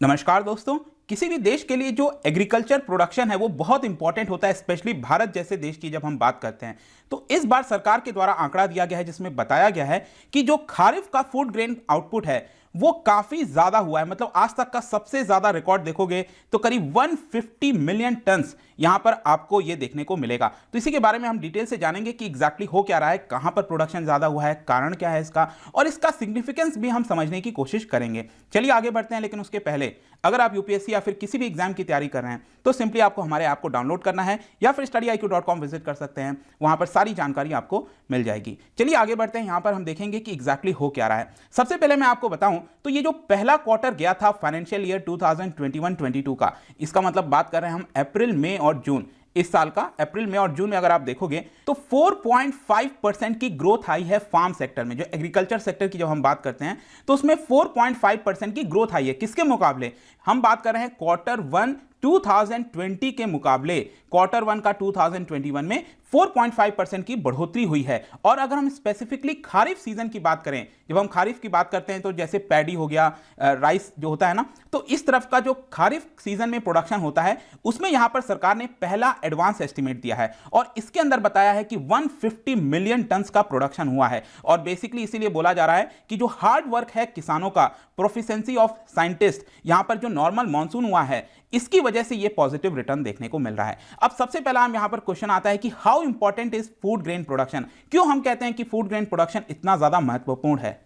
नमस्कार दोस्तों। किसी भी देश के लिए जो एग्रीकल्चर प्रोडक्शन है वो बहुत इंपॉर्टेंट होता है, स्पेशली भारत जैसे देश की जब हम बात करते हैं तो इस बार सरकार के द्वारा आंकड़ा दिया गया है जिसमें बताया गया है कि जो खारिफ का फूड ग्रेन आउटपुट है वो काफी ज्यादा हुआ है। मतलब आज तक का सबसे ज्यादा रिकॉर्ड देखोगे तो करीब 150 मिलियन टन्स यहां पर आपको ये देखने को मिलेगा। तो इसी के बारे में हम डिटेल से जानेंगे कि एग्जैक्टली हो क्या रहा है, कहां पर प्रोडक्शन ज्यादा हुआ है, कारण क्या है इसका, और इसका सिग्निफिकेंस भी हम समझने की कोशिश करेंगे। चलिए आगे बढ़ते हैं, लेकिन उसके पहले अगर आप यूपीएससी या फिर किसी भी एग्जाम की तैयारी कर रहे हैं तो सिंपली आपको हमारे ऐप को डाउनलोड करना है या फिर studyIQ.com विजिट कर सकते हैं, वहां पर सारी जानकारी आपको मिल जाएगी। चलिए आगे बढ़ते हैं, यहां पर हम देखेंगे कि एग्जैक्टली हो क्या रहा है। सबसे पहले मैं आपको बताऊं तो ये जो पहला क्वार्टर गया था फाइनेंशियल ईयर 2021-22 का, इसका मतलब बात कर रहे हैं हम अप्रैल, मई और जून, इस साल का अप्रैल में और जून में अगर आप देखोगे तो 4.5% की ग्रोथ आई है फार्म सेक्टर में। जो एग्रीकल्चर सेक्टर की जब हम बात करते हैं तो उसमें 4.5% की ग्रोथ आई है। किसके मुकाबले? हम बात कर रहे हैं क्वार्टर वन 2020 के मुकाबले क्वार्टर वन का 2021 में 4.5% की बढ़ोतरी हुई है। और अगर हम स्पेसिफिकली खारिफ सीजन की बात करें, जब हम खारिफ की बात करते हैं तो जैसे पैडी हो गया, राइस जो होता है ना, तो इस तरफ का जो खारिफ सीजन में प्रोडक्शन होता है उसमें यहां पर सरकार ने पहला एडवांस एस्टिमेट दिया है और इसके अंदर बताया है कि 150 मिलियन टन्स का प्रोडक्शन हुआ है। और बेसिकली इसीलिए बोला जा रहा है कि जो हार्ड वर्क है किसानों का, प्रोफिशिएंसी ऑफ साइंटिस्ट, यहां पर जो नॉर्मल मॉनसून हुआ है इसकी वजह से ये पॉजिटिव रिटर्न देखने को मिल रहा है। अब सबसे पहला हम यहां पर क्वेश्चन आता है कि how important is food grain production. क्यों हम कहते हैं कि फूड ग्रेन प्रोडक्शन इतना ज्यादा महत्वपूर्ण है?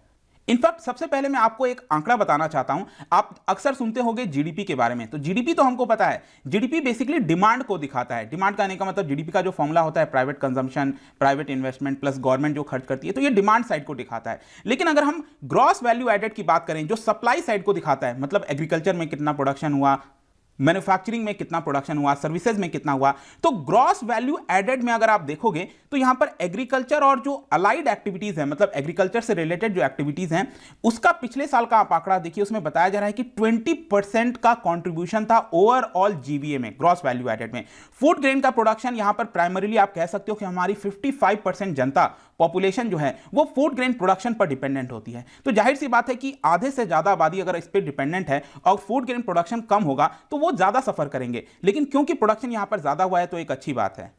इनफैक्ट सबसे पहले मैं आपको एक आंकड़ा बताना चाहता हूं। आप अक्सर सुनते होंगे जीडीपी के बारे में, तो जीडीपी तो हमको पता है, जीडीपी बेसिकली डिमांड को दिखाता है। डिमांड कहने का मतलब जीडीपी का जो फॉर्मूला होता है private consumption, private investment plus government जो खर्च करती है, तो ये डिमांड साइड को दिखाता है। लेकिन अगर हम ग्रॉस वैल्यू एडेड की बात करें, जो सप्लाई साइड को दिखाता है, मतलब एग्रीकल्चर में कितना प्रोडक्शन हुआ, मैन्युफैक्चरिंग में कितना प्रोडक्शन हुआ, सर्विसेज में कितना हुआ, तो ग्रॉस वैल्यू एडेड में अगर आप देखोगे तो यहां पर एग्रीकल्चर और जो अलाइड एक्टिविटीज है, मतलब एग्रीकल्चर से रिलेटेड जो एक्टिविटीज हैं, उसका पिछले साल का आप आंकड़ा देखिए, उसमें बताया जा रहा है कि 20% का कंट्रीब्यूशन था ओवरऑल जीवीए में, ग्रॉस वैल्यू एडेड में। फूड ग्रेन का प्रोडक्शन यहां पर प्राइमरीली आप कह सकते हो कि हमारी 55% जनता, पॉपुलेशन जो है वो फूड ग्रेन प्रोडक्शन पर डिपेंडेंट होती है। तो जाहिर सी बात है कि आधे से ज्यादा आबादी अगर इस पर डिपेंडेंट है और फूड ग्रेन प्रोडक्शन कम होगा तो वो ज्यादा सफर करेंगे। लेकिन क्योंकि प्रोडक्शन यहां पर ज्यादा हुआ है तो एक अच्छी बात है।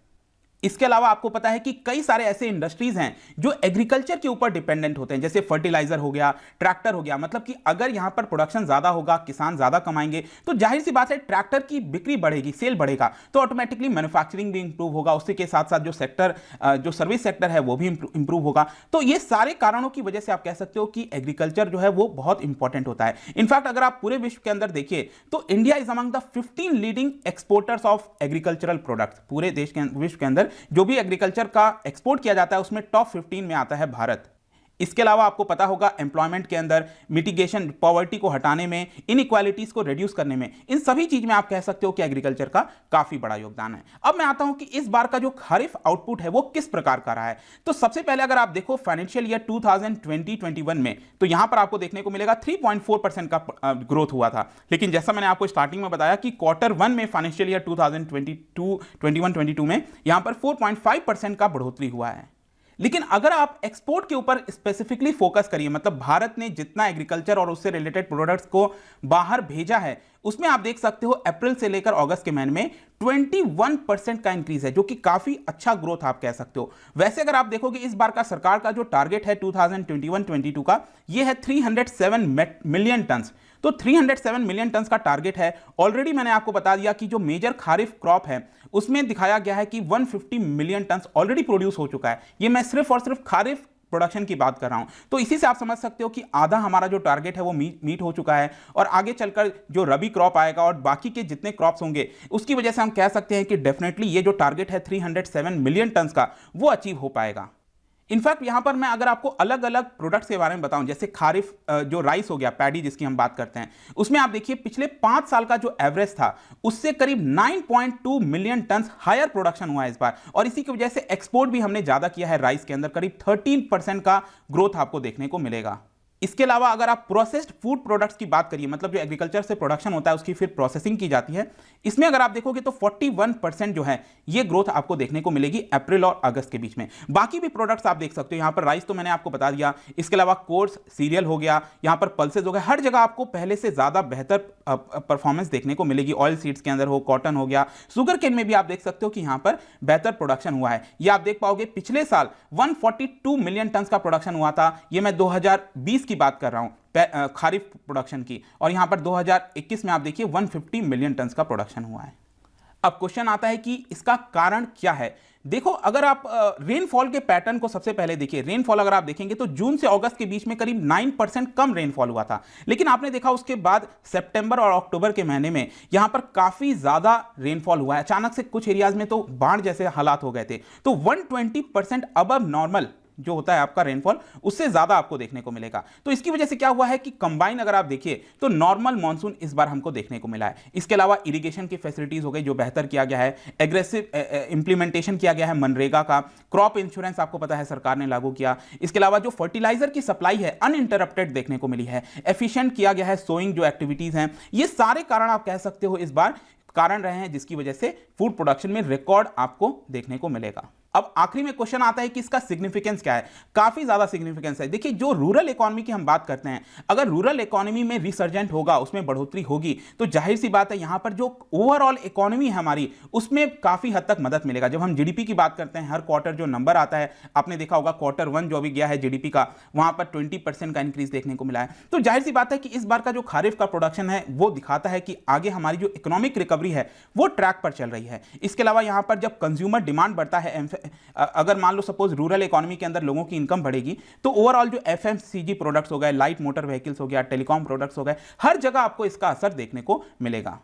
इसके अलावा आपको पता है कि कई सारे ऐसे इंडस्ट्रीज हैं जो एग्रीकल्चर के ऊपर डिपेंडेंट होते हैं, जैसे फर्टिलाइजर हो गया, ट्रैक्टर हो गया। मतलब कि अगर यहां पर प्रोडक्शन ज्यादा होगा, किसान ज्यादा कमाएंगे, तो जाहिर सी बात है ट्रैक्टर की बिक्री बढ़ेगी, सेल बढ़ेगा, तो ऑटोमेटिकली मैन्युफैक्चरिंग भी इंप्रूव होगा। उसी के साथ साथ जो सेक्टर, जो सर्विस सेक्टर है वो भी इंप्रूव होगा। तो ये सारे कारणों की वजह से आप कह सकते हो कि एग्रीकल्चर जो है वो बहुत इंपॉर्टेंट होता है। इनफैक्ट अगर आप पूरे विश्व के अंदर देखिए तो India is among the 15 leading exporters of agricultural products. पूरे देश के विश्व के अंदर जो भी एग्रीकल्चर का एक्सपोर्ट किया जाता है उसमें टॉप 15 में आता है भारत। इसके अलावा आपको पता होगा एम्प्लॉयमेंट के अंदर, मिटिगेशन, पॉवर्टी को हटाने में, इनइक्वालिटीज को रिड्यूस करने में, इन सभी चीज में आप कह सकते हो कि एग्रीकल्चर का काफी बड़ा योगदान है। अब मैं आता हूं कि इस बार का जो खरीफ आउटपुट है वो किस प्रकार का रहा है। तो सबसे पहले अगर आप देखो फाइनेंशियल ईयर 2020-21 में, तो यहां पर आपको देखने को मिलेगा 3.4% का ग्रोथ हुआ था। लेकिन जैसा मैंने आपको स्टार्टिंग में बताया कि क्वार्टर वन में फाइनेंशियल ईयर 2021-22 में यहां पर 4.5% का बढ़ोतरी हुआ है। लेकिन अगर आप एक्सपोर्ट के ऊपर स्पेसिफिकली फोकस करिए, मतलब भारत ने जितना एग्रीकल्चर और उससे रिलेटेड प्रोडक्ट्स को बाहर भेजा है, उसमें आप देख सकते हो अप्रैल से लेकर अगस्त के महीने में 21% का इंक्रीज है, जो कि काफी अच्छा ग्रोथ आप कह सकते हो। वैसे अगर आप देखोगे इस बार का सरकार का जो टारगेट है 2021-22 का, ये है 307 मिलियन टन्स। तो 307 मिलियन टन्स का टारगेट है। ऑलरेडी मैंने आपको बता दिया कि जो मेजर खारिफ क्रॉप है उसमें दिखाया गया है कि 150 मिलियन टन्स ऑलरेडी प्रोड्यूस हो चुका है। ये मैं सिर्फ और सिर्फ खारिफ प्रोडक्शन की बात कर रहा हूं। तो इसी से आप समझ सकते हो कि आधा हमारा जो टारगेट है वो मीट हो चुका है। और आगे चलकर जो रबी क्रॉप आएगा और बाकी के जितने क्रॉप्स होंगे उसकी वजह से हम कह सकते हैं कि डेफिनेटली ये जो टारगेट है 307 मिलियन टन्स का, वो अचीव हो पाएगा। इनफैक्ट यहां पर मैं अगर आपको अलग अलग प्रोडक्ट्स के बारे में बताऊं, जैसे खारिफ जो राइस हो गया, पैडी जिसकी हम बात करते हैं, उसमें आप देखिए पिछले 5 साल का जो एवरेज था उससे करीब 9.2 मिलियन टन्स हायर प्रोडक्शन हुआ है इस बार। और इसी की वजह से एक्सपोर्ट भी हमने ज्यादा किया है राइस के अंदर, करीब 13% का ग्रोथ आपको देखने को मिलेगा। इसके अलावा अगर आप प्रोसेस्ड फूड प्रोडक्ट्स की बात करिए, मतलब जो एग्रीकल्चर से प्रोडक्शन होता है उसकी फिर प्रोसेसिंग की जाती है, इसमें अगर आप देखोगे तो 41% जो है ये ग्रोथ आपको देखने को मिलेगी अप्रैल और अगस्त के बीच में। बाकी भी प्रोडक्ट्स आप देख सकते हो, यहां पर राइस तो मैंने आपको बता दिया, इसके अलावा कोर्स सीरियल हो गया, यहां पर पल्सेस हो गया, हर जगह आपको पहले से ज्यादा बेहतर परफॉर्मेंस देखने को मिलेगी। ऑयल सीड्स के अंदर हो, कॉटन हो गया, शुगर केन में भी आप देख सकते हो कि यहां पर बेहतर प्रोडक्शन हुआ है। ये आप देख पाओगे पिछले साल 142 मिलियन टन का प्रोडक्शन हुआ था, ये मैं 2020 की बात कर रहा हूं खारिफ प्रोडक्शन की, और यहां पर 2021 में आप देखिए 150 मिलियन टन का प्रोडक्शन हुआ है। अब क्वेश्चन आता है कि इसका कारण क्या है। देखो, अगर आप रेनफॉल के पैटर्न को सबसे पहले देखिए, रेनफॉल अगर आप देखेंगे तो जून से अगस्त के बीच में करीब 9% कम रेनफॉल हुआ था, लेकिन आपने देखा उसके बाद सितंबर और अक्टूबर के महीने में यहां पर काफी ज्यादा रेनफॉल हुआ है। अचानक से कुछ एरियाज में तो बाढ़ जैसे हालात हो गए थे, तो 120% अबव नॉर्मल जो होता है आपका रेनफॉल, उससे ज्यादा आपको देखने को मिलेगा। तो इसकी वजह से क्या हुआ है कि कंबाइन अगर आप देखिए तो नॉर्मल मॉनसून इस बार हमको देखने को मिला है। इसके अलावा इरिगेशन की फैसिलिटीज हो गई जो बेहतर किया गया है, एग्रेसिव इंप्लीमेंटेशन किया गया है मनरेगा का, क्रॉप इंश्योरेंस आपको पता है सरकार ने लागू किया। इसके अलावा जो फर्टिलाइजर की सप्लाई है अनइंटरप्टेड देखने को मिली है, एफिशिएंट किया गया है सोइंग जो एक्टिविटीज हैं। ये सारे कारण आप कह सकते हो इस बार कारण रहे हैं जिसकी वजह से फूड प्रोडक्शन में रिकॉर्ड आपको देखने को मिलेगा। अब आखिरी में क्वेश्चन आता है कि इसका सिग्निफिकेंस क्या है। काफी ज्यादा सिग्निफिकेंस है। देखिए, जो रूरल इकोनॉमी की हम बात करते हैं, अगर रूरल इकोनॉमी में रिसर्जेंट होगा, उसमें बढ़ोतरी होगी, तो जाहिर सी बात है यहां पर जो ओवरऑल इकोनॉमी है हमारी, उसमें काफी हद तक मदद मिलेगा। जब हम जीडीपी की बात करते हैं, हर क्वार्टर जो नंबर आता है, आपने देखा होगा Q1 जो अभी गया है जीडीपी का, वहां पर 20% का इंक्रीज देखने को मिला है। तो जाहिर सी बात है कि इस बार का जो खारिफ का प्रोडक्शन है वो दिखाता है कि आगे हमारी जो इकोनॉमिक रिकवरी है वो ट्रैक पर चल रही है। इसके अलावा यहां पर जब कंज्यूमर डिमांड बढ़ता है, अगर मान लो सपोज रूरल इकोनॉमी के अंदर लोगों की इनकम बढ़ेगी, तो ओवरऑल जो एफएमसीजी प्रोडक्ट्स हो गए, लाइट मोटर व्हीकल्स हो गया, टेलीकॉम प्रोडक्ट्स हो गए, हर जगह आपको इसका असर देखने को मिलेगा।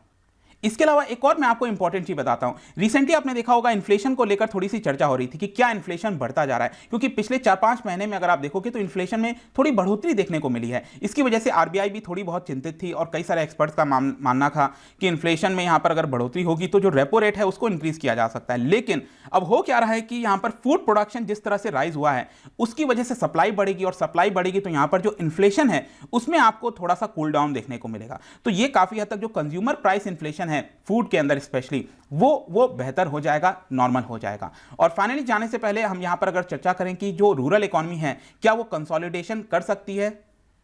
इसके अलावा एक और मैं आपको इंपॉर्टेंट चीज बताता हूं। रिसेंटली आपने देखा होगा इन्फ्लेशन को लेकर थोड़ी सी चर्चा हो रही थी कि क्या इन्फ्लेशन बढ़ता जा रहा है, क्योंकि पिछले 4-5 महीने में अगर आप देखोगे तो इन्फ्लेशन में थोड़ी बढ़ोतरी देखने को मिली है। इसकी वजह से आरबीआई भी थोड़ी बहुत चिंतित थी और कई सारे एक्सपर्ट्स का मानना था कि इन्फ्लेशन में यहां पर अगर बढ़ोतरी होगी तो जो रेपो रेट है उसको इंक्रीज किया जा सकता है। लेकिन अब हो क्या रहा है कि यहां पर फूड प्रोडक्शन जिस तरह से राइज हुआ है उसकी वजह से सप्लाई बढ़ेगी, और सप्लाई बढ़ेगी तो यहां पर जो इन्फ्लेशन है उसमें आपको थोड़ा सा कूल डाउन देखने को मिलेगा। तो ये काफी हद तक जो कंज्यूमर प्राइस इन्फ्लेशन है फूड के अंदर स्पेशली वो बेहतर हो जाएगा, नॉर्मल हो जाएगा। और फाइनली जाने से पहले हम यहां पर अगर चर्चा करें कि जो रूरल इकोनॉमी है क्या वो कंसोलिडेशन कर सकती है,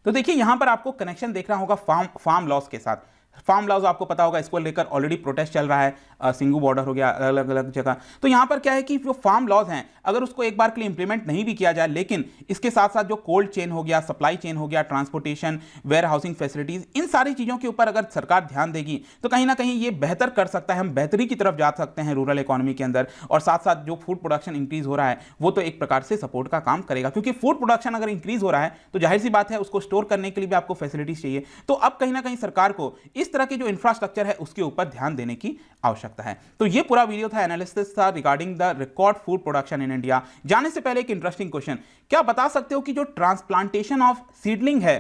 तो देखिए यहां पर आपको कनेक्शन देखना होगा फार्म लॉस के साथ। फार्म लॉज आपको पता होगा, इसको लेकर ऑलरेडी प्रोटेस्ट चल रहा है, सिंगू बॉर्डर हो गया, अलग अलग जगह। तो यहां पर क्या है कि जो फार्म लॉज हैं अगर उसको एक बार के लिए इंप्लीमेंट नहीं भी किया जाए, लेकिन इसके साथ साथ जो कोल्ड चेन हो गया, सप्लाई चेन हो गया, ट्रांसपोर्टेशन, वेयर हाउसिंग फैसिलिटीज, इन सारी चीजों के ऊपर अगर सरकार ध्यान देगी तो कहीं ना कहीं ये बेहतर कर सकता है, हम बेहतरी की तरफ जा सकते हैं रूरल इकोनॉमी के अंदर। और साथ साथ जो फूड प्रोडक्शन इंक्रीज हो रहा है वो तो एक प्रकार से सपोर्ट का काम करेगा, क्योंकि फूड प्रोडक्शन अगर इंक्रीज हो रहा है तो जाहिर सी बात है उसको स्टोर करने के लिए भी आपको फैसिलिटीज चाहिए। तो अब कहीं ना कहीं सरकार को इस तरह के जो इंफ्रास्ट्रक्चर है उसके ऊपर ध्यान देने की आवश्यकता है। तो ये पूरा वीडियो था, एनालिसिस था regarding the record food production in India. जाने से पहले एक इंटरेस्टिंग क्वेश्चन, क्या बता सकते हो कि जो ट्रांसप्लांटेशन ऑफ सीडलिंग है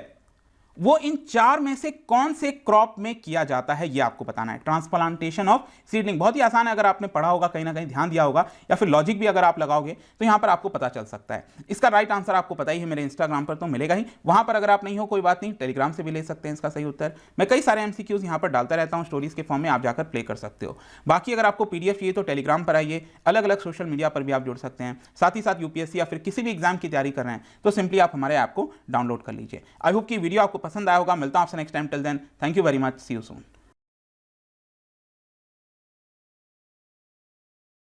वो इन 4 में से कौन से क्रॉप में किया जाता है, ये आपको बताना है। ट्रांसप्लांटेशन ऑफ सीडलिंग बहुत ही आसान है, अगर आपने पढ़ा होगा, कहीं ना कहीं ध्यान दिया होगा, या फिर लॉजिक भी अगर आप लगाओगे तो यहां पर आपको पता चल सकता है। इसका राइट आंसर आपको पता ही है, मेरे इंस्टाग्राम पर तो मिलेगा ही, वहां पर अगर आप नहीं हो कोई बात नहीं, टेलीग्राम से भी ले सकते हैं इसका सही उत्तर। मैं कई सारे एमसीक्यूज यहां पर डालता रहता हूं स्टोरीज के फॉर्म में, आप जाकर प्ले कर सकते हो। बाकी अगर आपको पीडीएफ चाहिए तो टेलीग्राम पर आइए, अलग अलग सोशल मीडिया पर भी आप जुड़ सकते हैं। साथ ही साथ यूपीएससी या फिर किसी भी एग्जाम की तैयारी कर रहे हैं तो सिंपली आप हमारे ऐप को डाउनलोड कर लीजिए। आई होप कि वीडियो आपको पसंद आया होगा। मिलता हूं आपसे next time. Till then, thank you very much, see you soon.